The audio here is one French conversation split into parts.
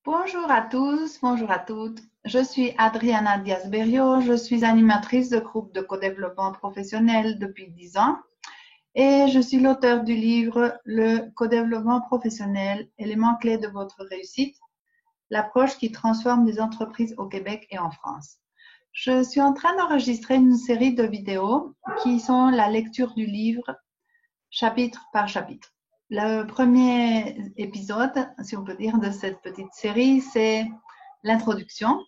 Bonjour à tous, bonjour à toutes. Je suis Adriana Diaz-Berrio, je suis animatrice de groupe de co-développement professionnel depuis 10 ans et je suis l'auteur du livre Le co-développement professionnel, élément clé de votre réussite, l'approche qui transforme les entreprises au Québec et en France. Je suis en train d'enregistrer une série de vidéos qui sont la lecture du livre chapitre par chapitre. Le premier épisode, si on peut dire, de cette petite série, c'est l'introduction.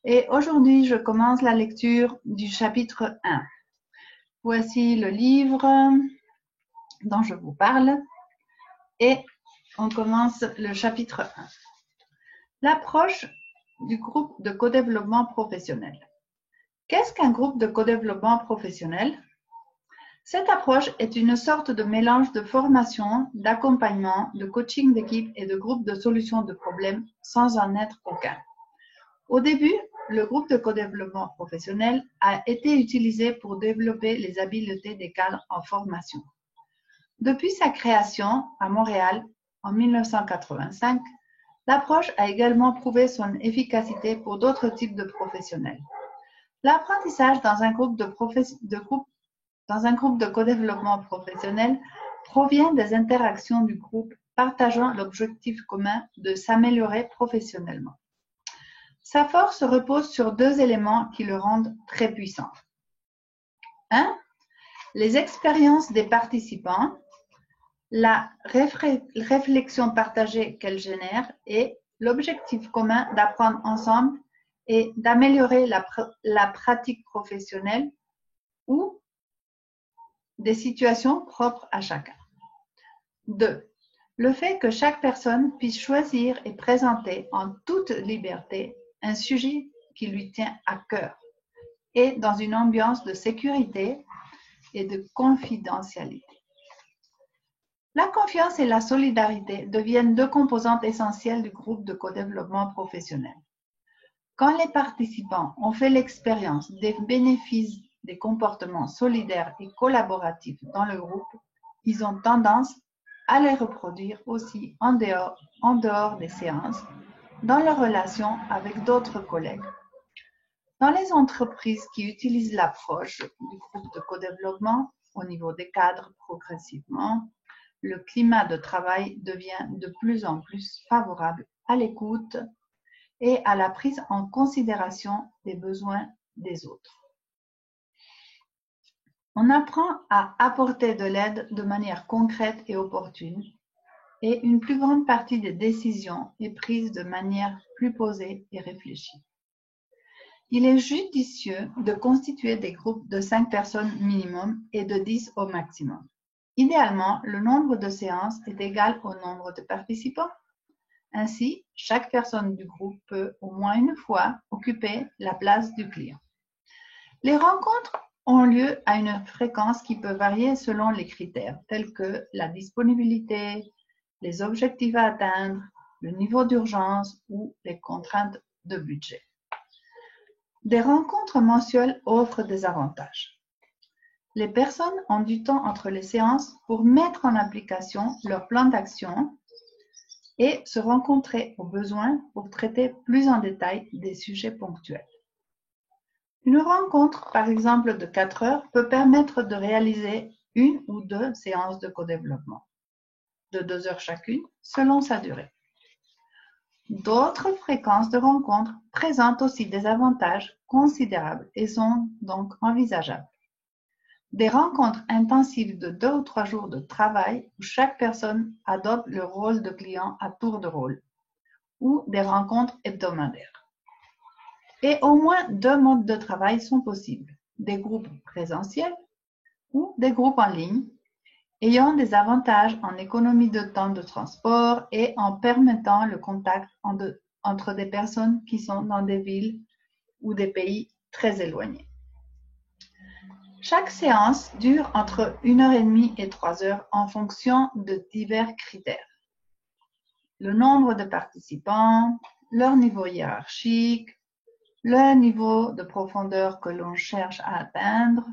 Et aujourd'hui, je commence la lecture du chapitre 1. Voici le livre dont je vous parle et on commence le chapitre 1. L'approche du groupe de co-développement professionnel. Qu'est-ce qu'un groupe de co-développement professionnel ? Cette approche est une sorte de mélange de formation, d'accompagnement, de coaching d'équipe et de groupe de solutions de problèmes sans en être aucun. Au début, le groupe de co-développement professionnel a été utilisé pour développer les habiletés des cadres en formation. Depuis sa création à Montréal en 1985, l'approche a également prouvé son efficacité pour d'autres types de professionnels. L'apprentissage dans un groupe de co-développement professionnel provient des interactions du groupe partageant l'objectif commun de s'améliorer professionnellement. Sa force repose sur deux éléments qui le rendent très puissant. 1. Les expériences des participants, la réflexion partagée qu'elles génèrent et l'objectif commun d'apprendre ensemble et d'améliorer la pratique professionnelle ou des situations propres à chacun. 2. Le fait que chaque personne puisse choisir et présenter en toute liberté un sujet qui lui tient à cœur et dans une ambiance de sécurité et de confidentialité. La confiance et la solidarité deviennent deux composantes essentielles du groupe de co-développement professionnel. Quand les participants ont fait l'expérience des bénéfices des comportements solidaires et collaboratifs dans le groupe, ils ont tendance à les reproduire aussi en dehors des séances, dans leurs relations avec d'autres collègues. Dans les entreprises qui utilisent l'approche du groupe de co-développement au niveau des cadres progressivement, le climat de travail devient de plus en plus favorable à l'écoute et à la prise en considération des besoins des autres. On apprend à apporter de l'aide de manière concrète et opportune, et une plus grande partie des décisions est prise de manière plus posée et réfléchie. Il est judicieux de constituer des groupes de 5 personnes minimum et de 10 au maximum. Idéalement, le nombre de séances est égal au nombre de participants. Ainsi, chaque personne du groupe peut au moins une fois occuper la place du client. Les rencontres ont lieu à une fréquence qui peut varier selon les critères tels que la disponibilité, les objectifs à atteindre, le niveau d'urgence ou les contraintes de budget. Des rencontres mensuelles offrent des avantages. Les personnes ont du temps entre les séances pour mettre en application leur plan d'action et se rencontrer au besoin pour traiter plus en détail des sujets ponctuels. Une rencontre, par exemple de 4 heures, peut permettre de réaliser 1 ou 2 séances de co-développement, de 2 heures chacune, selon sa durée. D'autres fréquences de rencontres présentent aussi des avantages considérables et sont donc envisageables. Des rencontres intensives de 2 ou 3 jours de travail où chaque personne adopte le rôle de client à tour de rôle, ou des rencontres hebdomadaires. Et au moins 2 modes de travail sont possibles, des groupes présentiels ou des groupes en ligne, ayant des avantages en économie de temps de transport et en permettant le contact entre des personnes qui sont dans des villes ou des pays très éloignés. Chaque séance dure entre 1h30 et 3 heures en fonction de divers critères. Le nombre de participants, leur niveau hiérarchique, le niveau de profondeur que l'on cherche à atteindre,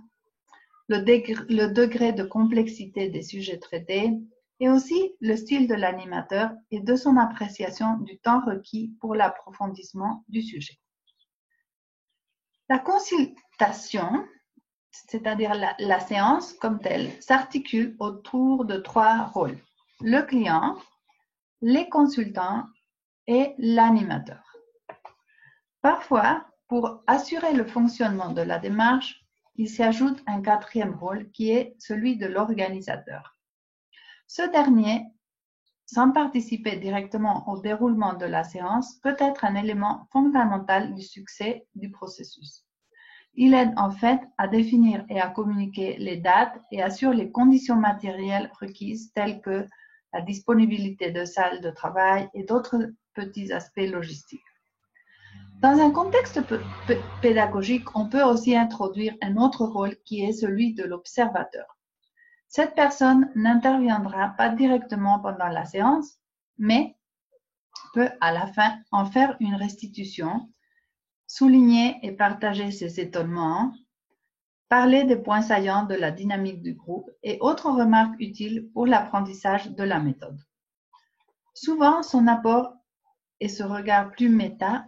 le degré de complexité des sujets traités et aussi le style de l'animateur et de son appréciation du temps requis pour l'approfondissement du sujet. La consultation, c'est-à-dire la séance comme telle, s'articule autour de 3 rôles: le client, les consultants et l'animateur. Parfois, pour assurer le fonctionnement de la démarche, il s'y ajoute un 4e rôle qui est celui de l'organisateur. Ce dernier, sans participer directement au déroulement de la séance, peut être un élément fondamental du succès du processus. Il aide en fait à définir et à communiquer les dates et assure les conditions matérielles requises telles que la disponibilité de salles de travail et d'autres petits aspects logistiques. Dans un contexte pédagogique, on peut aussi introduire un autre rôle qui est celui de l'observateur. Cette personne n'interviendra pas directement pendant la séance, mais peut à la fin en faire une restitution, souligner et partager ses étonnements, parler des points saillants de la dynamique du groupe et autres remarques utiles pour l'apprentissage de la méthode. Souvent, son apport et ce regard plus méta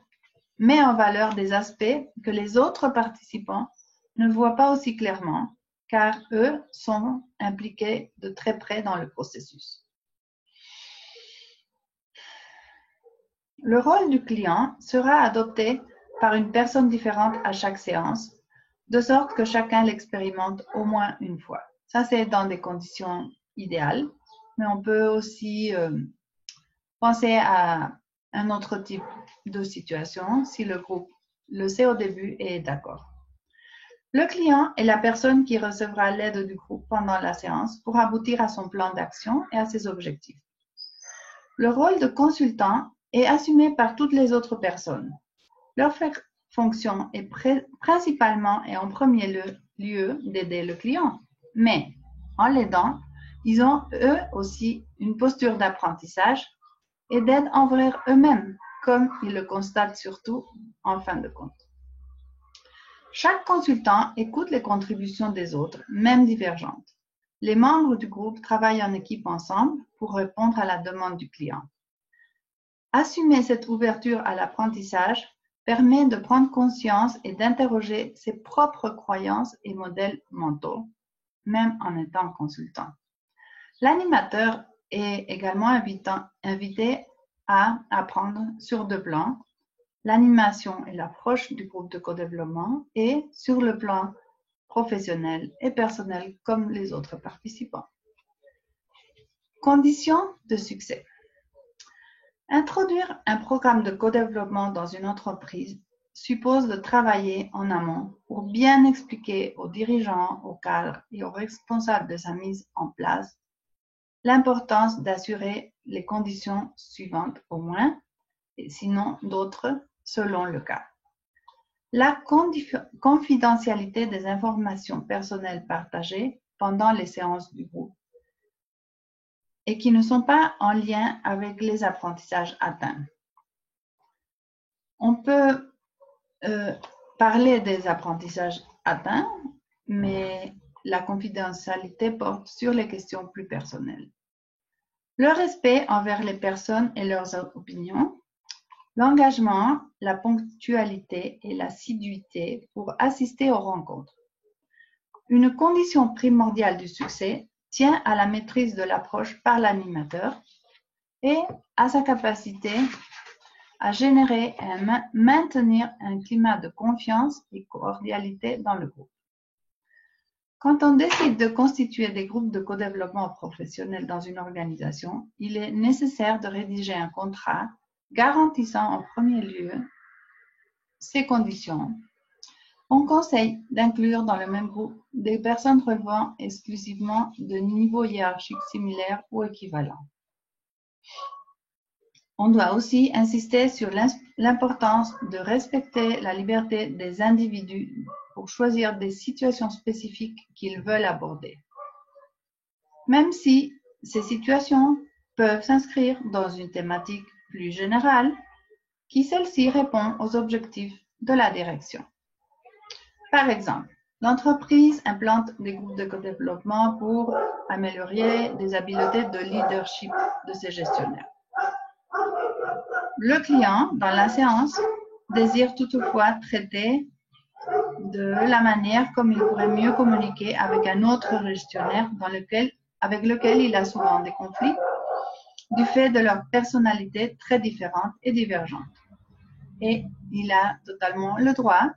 met en valeur des aspects que les autres participants ne voient pas aussi clairement, car eux sont impliqués de très près dans le processus. Le rôle du client sera adopté par une personne différente à chaque séance, de sorte que chacun l'expérimente au moins une fois. Ça, c'est dans des conditions idéales, mais on peut aussi penser à un autre type de situation si le groupe le sait au début et est d'accord. Le client est la personne qui recevra l'aide du groupe pendant la séance pour aboutir à son plan d'action et à ses objectifs. Le rôle de consultant est assumé par toutes les autres personnes. Leur fonction est principalement et en premier lieu d'aider le client, mais en l'aidant, ils ont eux aussi une posture d'apprentissage et d'aide envers eux-mêmes, comme ils le constatent surtout en fin de compte. Chaque consultant écoute les contributions des autres, même divergentes. Les membres du groupe travaillent en équipe ensemble pour répondre à la demande du client. Assumer cette ouverture à l'apprentissage permet de prendre conscience et d'interroger ses propres croyances et modèles mentaux, même en étant consultant. L'animateur est également invité à apprendre sur 2 plans, l'animation et l'approche du groupe de co-développement et sur le plan professionnel et personnel comme les autres participants. Conditions de succès. Introduire un programme de co-développement dans une entreprise suppose de travailler en amont pour bien expliquer aux dirigeants, aux cadres et aux responsables de sa mise en place l'importance d'assurer les conditions suivantes au moins, et sinon d'autres selon le cas. La confidentialité des informations personnelles partagées pendant les séances du groupe et qui ne sont pas en lien avec les apprentissages atteints. On peut parler des apprentissages atteints, mais la confidentialité porte sur les questions plus personnelles. Le respect envers les personnes et leurs opinions, l'engagement, la ponctualité et l'assiduité pour assister aux rencontres. Une condition primordiale du succès tient à la maîtrise de l'approche par l'animateur et à sa capacité à générer et maintenir un climat de confiance et cordialité dans le groupe. Quand on décide de constituer des groupes de co-développement professionnel dans une organisation, il est nécessaire de rédiger un contrat garantissant en premier lieu ces conditions. On conseille d'inclure dans le même groupe des personnes relevant exclusivement de niveaux hiérarchiques similaires ou équivalents. On doit aussi insister sur l'importance de respecter la liberté des individus pour choisir des situations spécifiques qu'ils veulent aborder. Même si ces situations peuvent s'inscrire dans une thématique plus générale, qui celle-ci répond aux objectifs de la direction. Par exemple, L'entreprise implante des groupes de développement pour améliorer les habiletés de leadership de ses gestionnaires. Le client, dans la séance, désire toutefois traiter de la manière comme il pourrait mieux communiquer avec un autre gestionnaire avec lequel il a souvent des conflits, du fait de leur personnalité très différente et divergente. Et il a totalement le droit,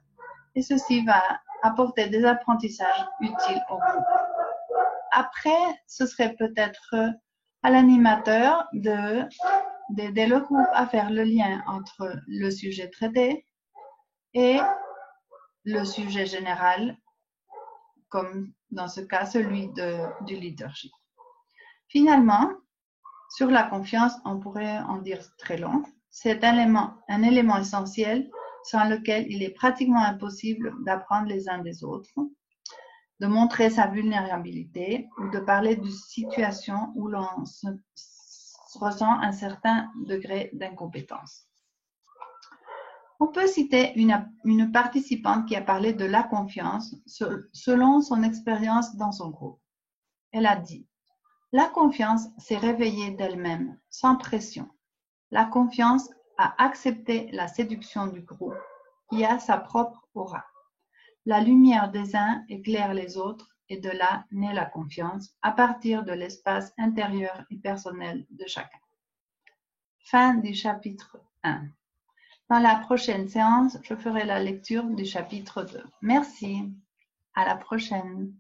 et ceci va apporter des apprentissages utiles au groupe. Après, ce serait peut-être à l'animateur d'aider le groupe à faire le lien entre le sujet traité et le sujet général, comme dans ce cas celui du leadership. Finalement, sur la confiance, on pourrait en dire très long. C'est un élément essentiel sans lequel il est pratiquement impossible d'apprendre les uns des autres, de montrer sa vulnérabilité ou de parler d'une situation où l'on ressent un certain degré d'incompétence. On peut citer une participante qui a parlé de la confiance selon son expérience dans son groupe. Elle a dit: la confiance s'est réveillée d'elle-même, sans pression. La confiance a accepté la séduction du groupe, qui a sa propre aura. La lumière des uns éclaire les autres, et de là naît la confiance, à partir de l'espace intérieur et personnel de chacun. Fin du chapitre 1. Dans la prochaine séance, je ferai la lecture du chapitre 2. Merci. À la prochaine.